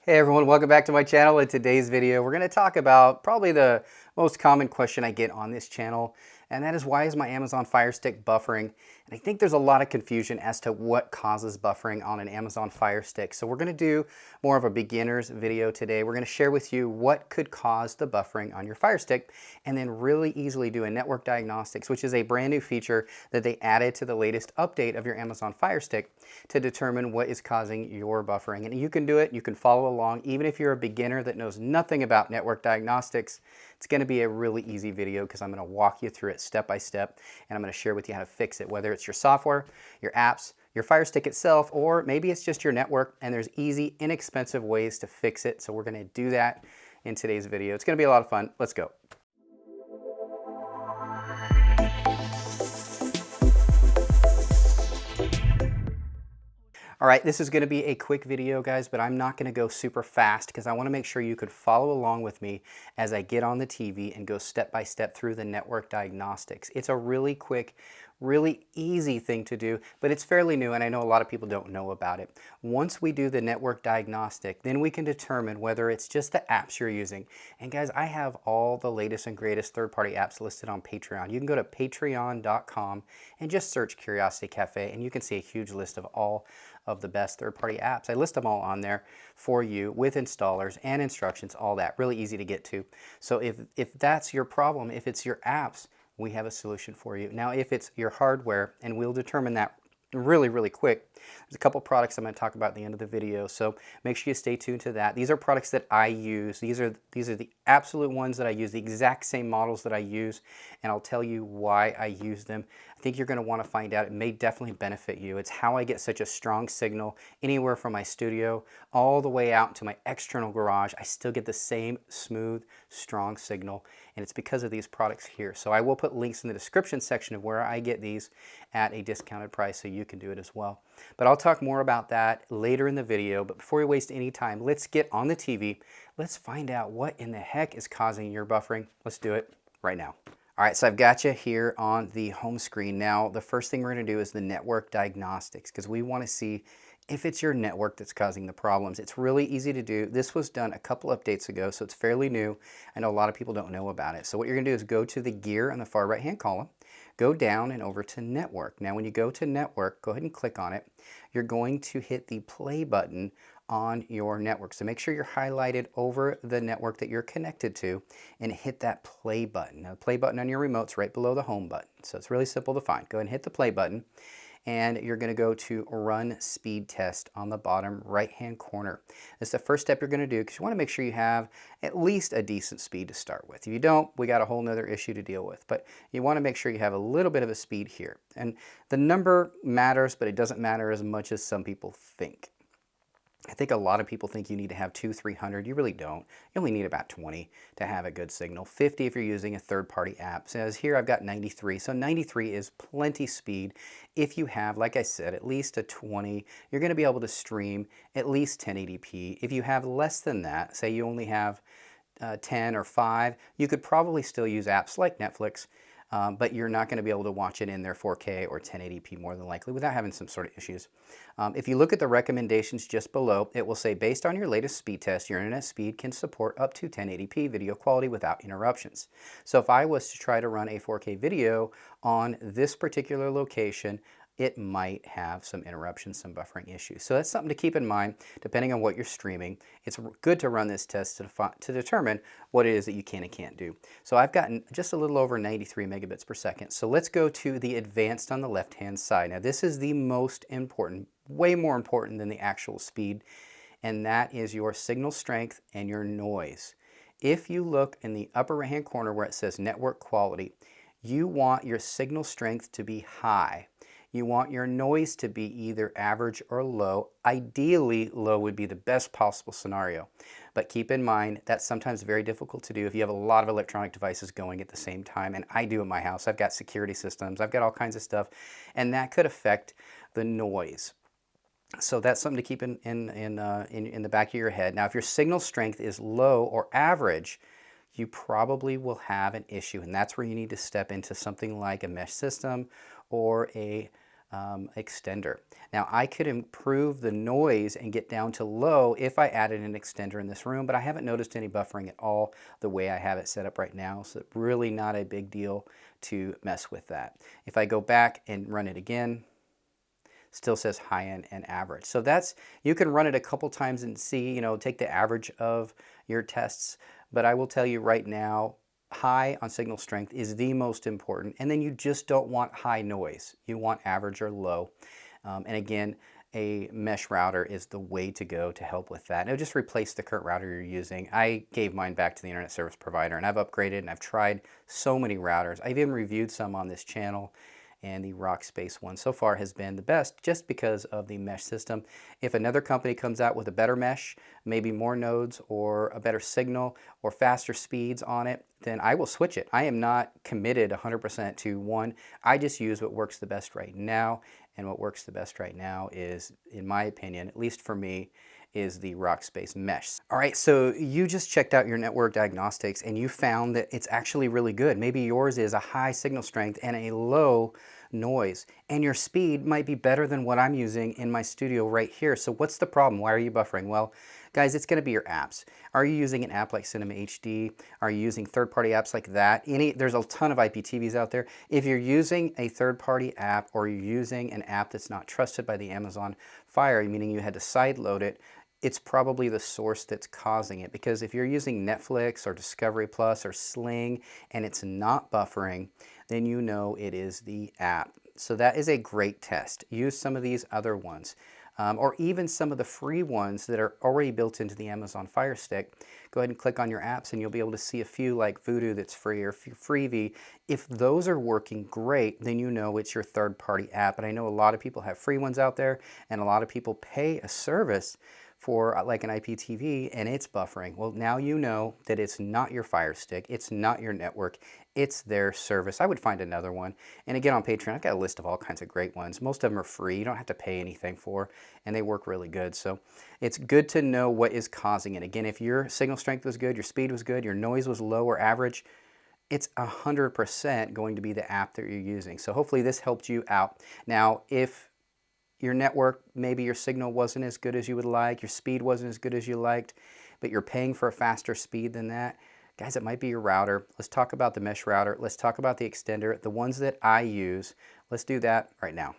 Hey everyone, welcome back to my channel. In today's video, we're going to talk about probably the most common question I get on this channel, and that is, why is my Amazon Fire Stick buffering? And I think there's a lot of confusion as to what causes buffering on an Amazon Fire Stick. So we're going to do more of a beginner's video today. We're going to share with you what could cause the buffering on your Fire Stick, and then really easily do a network diagnostics, which is a brand new feature that they added to the latest update of your Amazon Fire Stick to determine what is causing your buffering. And you can do it, you can follow along, even if you're a beginner that knows nothing about network diagnostics. It's going to be a really easy video because I'm going to walk you through it step by step, and I'm going to share with you how to fix it, whether it's your software, your apps, your Fire Stick itself, or maybe it's just your network, and there's easy, inexpensive ways to fix it. So we're going to do that in today's video. It's going to be a lot of fun. Let's go. All right, this is going to be a quick video, guys, but I'm not going to go super fast because I want to make sure you could follow along with me as I get on the TV and go step by step through the network diagnostics. It's a really quick, really easy thing to do, but it's fairly new, and I know a lot of people don't know about it. Once we do the network diagnostic, then we can determine whether it's just the apps you're using. And guys, I have all the latest and greatest third-party apps listed on Patreon. You can go to patreon.com and just search Curiosity Cafe, and you can see a huge list of all of the best third-party apps. I list them all on there for you with installers and instructions, all that. Really easy to get to. So if that's your problem, if it's your apps, we have a solution for you. Now, if it's your hardware, and we'll determine that really quick. There's a couple products I'm going to talk about at the end of the video, so make sure you stay tuned to that. These are products that I use. These are the absolute ones that I use, the exact same models that I use, and I'll tell you why I use them. I think you're going to want to find out. It may definitely benefit you. It's how I get such a strong signal anywhere from my studio all the way out to my external garage. I still get the same smooth, strong signal, and it's because of these products here. So I will put links in the description section of where I get these at a discounted price, so you can do it as well. But I'll talk more about that later in the video. But before we waste any time, let's get on the TV. Let's find out what in the heck is causing your buffering. Let's do it right now. All right, so I've got you here on the home screen. Now, the first thing we're going to do is the network diagnostics, because we want to see if it's your network that's causing the problems. It's really easy to do. This was done a couple updates ago, so it's fairly new. I know a lot of people don't know about it. So what you're going to do is go to the gear on the far right-hand column, go down and over to network. Now, when you go to network, go ahead and click on it. You're going to hit the play button on your network. So make sure you're highlighted over the network that you're connected to and hit that play button. Now, the play button on your remote's right below the home button. So it's really simple to find. Go ahead and hit the play button, and you're going to go to run speed test on the bottom right hand corner. That's the first step you're going to do, because you want to make sure you have at least a decent speed to start with. If you don't, we got a whole nother issue to deal with, but you want to make sure you have a little bit of a speed here. And the number matters, but it doesn't matter as much as some people think. I think a lot of people think you need to have 200-300. You really don't. You only need about 20 to have a good signal. 50 if you're using a third-party app. So as here I've got 93. So 93 is plenty speed. If you have, like I said, at least a 20, you're going to be able to stream at least 1080p. If you have less than that, say you only have 10 or 5, you could probably still use apps like Netflix, but you're not going to be able to watch it in their 4K or 1080p more than likely without having some sort of issues. If you look at the recommendations just below, it will say, based on your latest speed test, your internet speed can support up to 1080p video quality without interruptions. So if I was to try to run a 4K video on this particular location, it might have some interruptions, some buffering issues. So that's something to keep in mind depending on what you're streaming. It's good to run this test to determine what it is that you can and can't do. So I've gotten just a little over 93 megabits per second. So let's go to the advanced on the left-hand side. Now this is the most important, way more important than the actual speed, and that is your signal strength and your noise. If you look in the upper right-hand corner where it says network quality, you want your signal strength to be high. You want your noise to be either average or low. Ideally, low would be the best possible scenario. But keep in mind, that's sometimes very difficult to do if you have a lot of electronic devices going at the same time, and I do at my house. I've got security systems, I've got all kinds of stuff, and that could affect the noise. So that's something to keep in the back of your head. Now, if your signal strength is low or average, you probably will have an issue, and that's where you need to step into something like a mesh system or a extender. Now I could improve the noise and get down to low if I added an extender in this room, but I haven't noticed any buffering at all the way I have it set up right now, so really not a big deal to mess with that. If I go back and run it again, still says high end and average. So that's, you can run it a couple times and see, take the average of your tests, but I will tell you right now, high on signal strength is the most important, and then you just don't want high noise. You want average or low. And again, a mesh router is the way to go to help with that. It'll just replace the current router you're using. I gave mine back to the internet service provider, and I've upgraded and I've tried so many routers. I've even reviewed some on this channel, and the Rockspace one so far has been the best just because of the mesh system. If another company comes out with a better mesh, maybe more nodes or a better signal or faster speeds on it, then I will switch it. I am not committed 100% to one. I just use what works the best right now, and what works the best right now is, in my opinion, at least for me, is the Rockspace mesh. All right, so you just checked out your network diagnostics and you found that it's actually really good. Maybe yours is a high signal strength and a low noise, and your speed might be better than what I'm using in my studio right here. So what's the problem? Why are you buffering? Well, guys, it's going to be your apps. Are you using an app like Cinema HD? Are you using third-party apps like that? There's a ton of IPTVs out there. If you're using a third-party app, or you're using an app that's not trusted by the Amazon Fire, meaning you had to sideload it, it's probably the source that's causing it. Because if you're using Netflix or Discovery Plus or Sling and it's not buffering, then you know it is the app. So that is a great test. Use some of these other ones. Or even some of the free ones that are already built into the Amazon Fire Stick. Go ahead and click on your apps and you'll be able to see a few like Voodoo that's free, or Freevee. If those are working great, then you know it's your third-party app. And I know a lot of people have free ones out there, and a lot of people pay a service for like an IPTV and it's buffering. Well, now you know that it's not your Fire Stick, it's not your network, it's their service. I would find another one. And again, on Patreon, I've got a list of all kinds of great ones. Most of them are free, you don't have to pay anything for, and they work really good. So it's good to know what is causing it. Again, if your signal strength was good, your speed was good, your noise was low or average, it's 100% going to be the app that you're using. So hopefully this helped you out. Now, if your network, maybe your signal wasn't as good as you would like, your speed wasn't as good as you liked, but you're paying for a faster speed than that, guys, it might be your router. Let's talk about the mesh router. Let's talk about the extender, the ones that I use. Let's do that right now.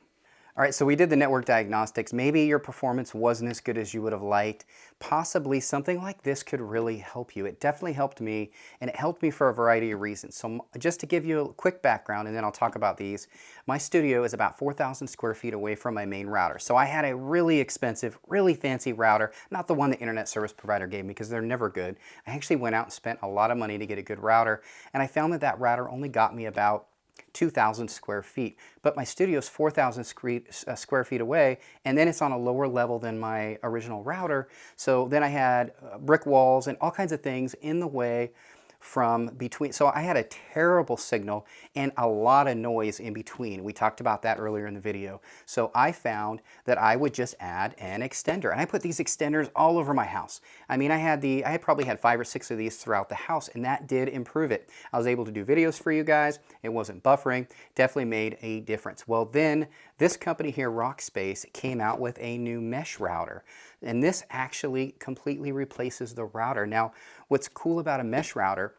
All right, so we did the network diagnostics. Maybe your performance wasn't as good as you would have liked. Possibly something like this could really help you. It definitely helped me, and it helped me for a variety of reasons. So just to give you a quick background, and then I'll talk about these, my studio is about 4,000 square feet away from my main router. So I had a really expensive, really fancy router, not the one the internet service provider gave me because they're never good. I actually went out and spent a lot of money to get a good router, and I found that that router only got me about 2,000 square feet, but my studio is 4,000 square feet away, and then it's on a lower level than my original router. So then I had brick walls and all kinds of things in the way from between. So I had a terrible signal and a lot of noise in between. We talked about that earlier in the video. So I found that I would just add an extender, and I put these extenders all over my house. I mean, I had probably had 5 or 6 of these throughout the house, and that did improve it. I was able to do videos for you guys. It wasn't buffering. Definitely made a difference. Well, then this company here, Rockspace, came out with a new mesh router. And this actually completely replaces the router. Now, what's cool about a mesh router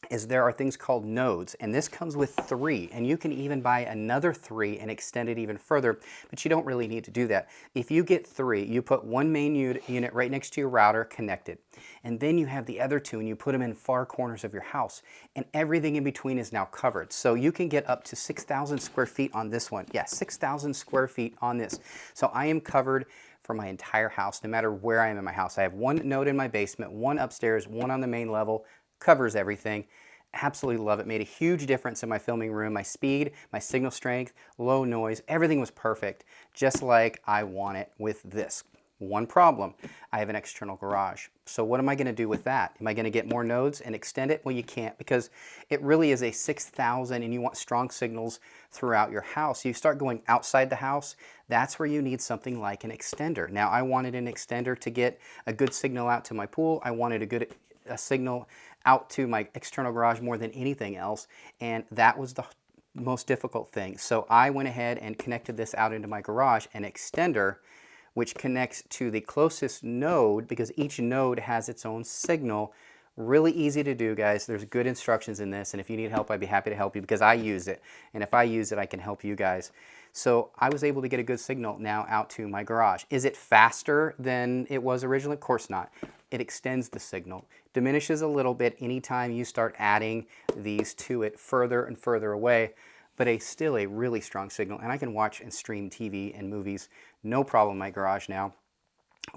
is there are things called nodes, and this comes with 3, and you can even buy another 3 and extend it even further, but you don't really need to do that. If you get 3, you put one main unit right next to your router connected, and then you have the other 2 and you put them in far corners of your house, and everything in between is now covered. So you can get up to 6,000 square feet on this one. Yeah, 6,000 square feet on this. So I am covered for my entire house, no matter where I am in my house. I have one node in my basement, one upstairs, one on the main level, covers everything. Absolutely love it. Made a huge difference in my filming room. My speed, my signal strength, low noise, everything was perfect, just like I want it with this. One problem, I have an external garage. So what am I going to do with that? Am I going to get more nodes and extend it? Well, you can't, because it really is a 6,000 and you want strong signals throughout your house. You start going outside the house, that's where you need something like an extender. Now, I wanted an extender to get a good signal out to my pool. I wanted a signal out to my external garage more than anything else, and that was most difficult thing. So I went ahead and connected this out into my garage, an extender, which connects to the closest node because each node has its own signal. Really easy to do, guys. There's good instructions in this, and if you need help, I'd be happy to help you because I use it. And if I use it, I can help you guys. So I was able to get a good signal now out to my garage. Is it faster than it was originally? Of course not. It extends the signal. Diminishes a little bit anytime you start adding these to it further and further away, but still a really strong signal. And I can watch and stream TV and movies no problem in my garage now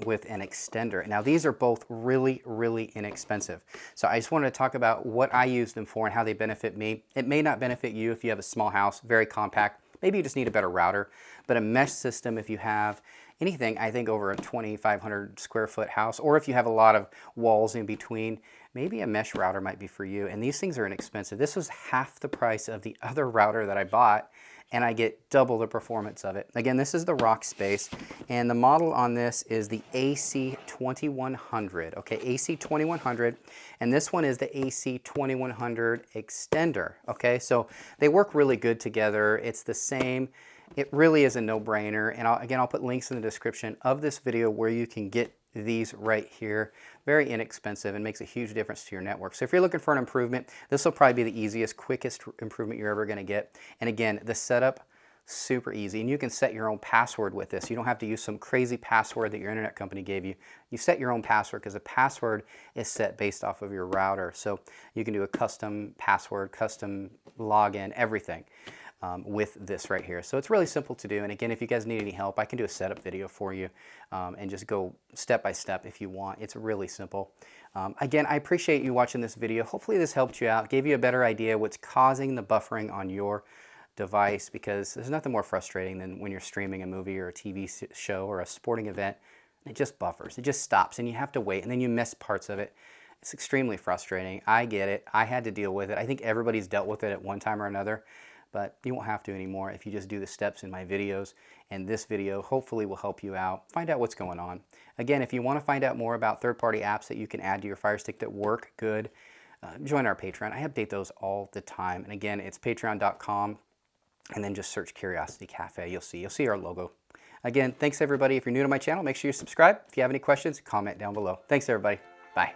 with an extender. Now these are both really, really inexpensive. So I just wanted to talk about what I use them for and how they benefit me. It may not benefit you if you have a small house, very compact. Maybe you just need a better router, but a mesh system, if you have anything, I think over a 2,500 square foot house, or if you have a lot of walls in between, maybe a mesh router might be for you. And these things are inexpensive. This was half the price of the other router that I bought, and I get double the performance of it. Again, this is the Rockspace, and the model on this is the AC2100, okay, AC2100, and this one is the AC2100 extender, okay? So they work really good together. It's the same. It really is a no-brainer, and I'll put links in the description of this video where you can get these right here. Very inexpensive and makes a huge difference to your network. So if you're looking for an improvement, this will probably be the easiest, quickest improvement you're ever going to get. And again, the setup, super easy. And you can set your own password with this. You don't have to use some crazy password that your internet company gave you. You set your own password because the password is set based off of your router. So you can do a custom password, custom login, everything. With this right here. So it's really simple to do. And again, if you guys need any help, I can do a setup video for you and just go step by step if you want. It's really simple. Again, I appreciate you watching this video. Hopefully this helped you out, gave you a better idea what's causing the buffering on your device, because there's nothing more frustrating than when you're streaming a movie or a TV show or a sporting event. It just buffers. It just stops and you have to wait and then you miss parts of it. It's extremely frustrating. I get it. I had to deal with it. I think everybody's dealt with it at one time or another. But you won't have to anymore if you just do the steps in my videos, and this video hopefully will help you out. Find out what's going on. Again, if you want to find out more about third-party apps that you can add to your Fire Stick that work good, join our Patreon. I update those all the time. And again, it's patreon.com, and then just search Curiosity Cafe. You'll see our logo. Again, thanks everybody. If you're new to my channel, make sure you subscribe. If you have any questions, comment down below. Thanks everybody. Bye.